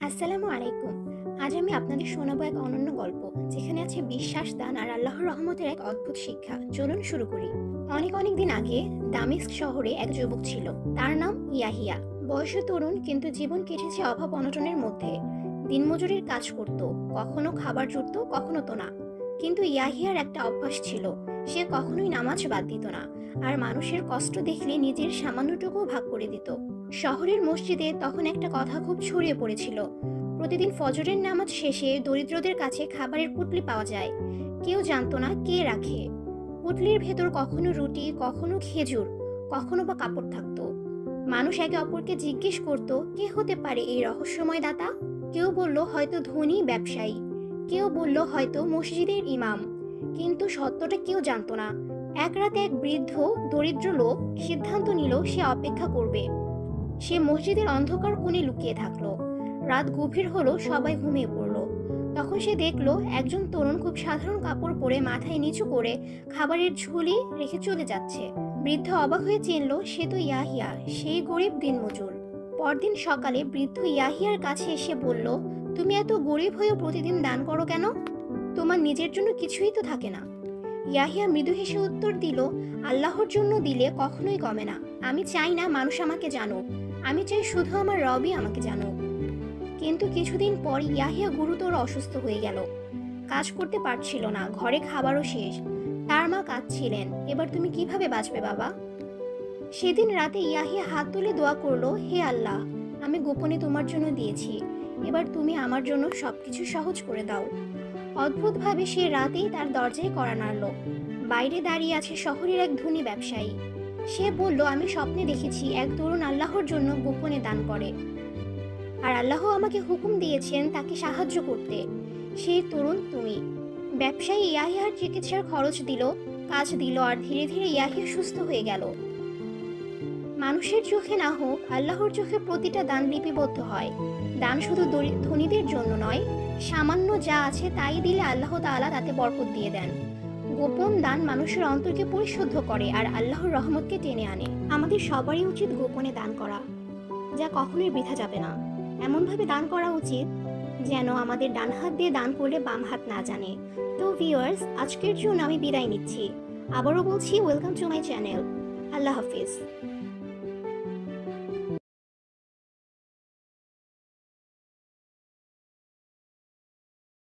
আসসালামু আলাইকুম। আজ আমি আপনাদের শোনাবো এক অনন্য গল্প, যেখানে আছে বিশ্বাস, দান আর আল্লাহর রহমতের এক অদ্ভুত শিক্ষা। চলুন শুরু করি। অনেক অনেক দিন আগে দামিস্ক শহরে এক যুবক ছিল। তার নাম ইয়াহিয়া। বয়সে তরুণ, কিন্তু জীবন কেটেছে অভাব অনটনের মধ্যে। দিনমজুরির কাজ করত, কখনো খাবার জুটতো, কখনো তো না। কিন্তু ইয়াহিয়ার একটা অভ্যাস ছিল, সে কখনোই নামাজ বাদ দিত না, আর মানুষের কষ্ট দেখলে নিজের সামান্যটুকুও ভাগ করে দিত। শহরের মসজিদে তখন একটা কথা খুব ছড়িয়ে পড়েছিল। প্রতিদিন ফজরের নামাজ শেষে দরিদ্রদের কাছে খাবারের পুঁটলি পাওয়া যায়। কেউ জানতো না কে রাখে। পুঁটলির ভেতর কখনো রুটি, কখনো খেজুর, কখনো বা কাপড় থাকতো। মানুষ একে অপরকে জিজ্ঞেস করত, কে হতে পারে এই রহস্যময় দাতা। কেউ বলল হয়তো ধনী ব্যবসায়ী, কেউ বলল হয়তো মসজিদের ইমাম। কিন্তু সত্যটা কেউ জানতো না। এক রাতে এক বৃদ্ধ দরিদ্র লোক সিদ্ধান্ত নিল সে অপেক্ষা করবে। সে মসজিদের অন্ধকার কোণে লুকিয়ে থাকলো। রাত গভীর হলো, সবাই ঘুমিয়ে পড়লো। তখন সে দেখলো একজন তরুণ খুব সাধারণ কাপড় পরে মাথায় নিচু করে খাবারের ঝুলি রেখে চলে যাচ্ছে। বৃদ্ধ অবাক হয়ে চিনল, সে তো ইয়াহিয়া, সেই গরিব দিনমজুর। পরদিন সকালে বৃদ্ধ ইয়াহিয়ার কাছে এসে বলল, তুমি এত গরিব হয়েও প্রতিদিন দান করো কেন? তোমার নিজের জন্য কিছুই তো থাকে না। ইয়াহিয়া মৃদু হেসে উত্তর দিল, আল্লাহর জন্য দিলে কখনোই কমে না। আমি চাই না মানুষ আমাকে জানুক, আমি চাই শুধু আমার রবই আমাকে জানুক। কিন্তু কিছুদিন পর ইয়াহিয়া গুরুতর অসুস্থ হয়ে গেল। কাজ করতে পারছিল না, ঘরে খাবারও শেষ। তার মা কাঁদছিলেন, এবার তুমি কিভাবে বাঁচবে বাবা? সেদিন রাতে ইয়াহিয়া হাত তুলে দোয়া করলো, হে আল্লাহ, আমি গোপনে তোমার জন্য দিয়েছি, এবার তুমি আমার জন্য সবকিছু সহজ করে দাও। অদ্ভুতভাবে সে রাতেই তার দরজায় কড়া নাড়ল। বাইরে দাঁড়িয়ে আছে শহরের এক ধনী ব্যবসায়ী। সে বলল, আমি স্বপ্নে দেখেছি এক তরুণ আল্লাহর জন্য গোপনে দান করে, আর আল্লাহ আমাকে হুকুম দিয়েছেন তাকে সাহায্য করতে। সেই তরুণ তুমি। ব্যবসায়ী ইয়াহিয়ার চিকিৎসার খরচ দিল, কাজ দিল, আর ধীরে ধীরে ইয়াহিয়া সুস্থ হয়ে গেল। মানুষের চোখে না হোক, আল্লাহর চোখে প্রতিটা দান লিপিবদ্ধ হয়। দান শুধু ধনীদের জন্য নয়, সামান্য যা আছে তাই দিলে আল্লাহ তাআলা তাতে বরকত দিয়ে দেন। গোপন দান মানুষের অন্তরকে পরিশুদ্ধ করে আর আল্লাহর রহমতকে টেনে আনে। আমাদের সবারই উচিত গোপনে দান করা, যা কখনোই বৃথা যাবে না। এমনভাবে দান করা উচিত যেন আমাদের ডান হাত দিয়ে দান করলে বাম হাত না জানে। তো ভিউয়ার্স, আজকের জন্য আমি বিদায় নিচ্ছি। আবারও বলছি, welcome to my channel. Allah Hafiz.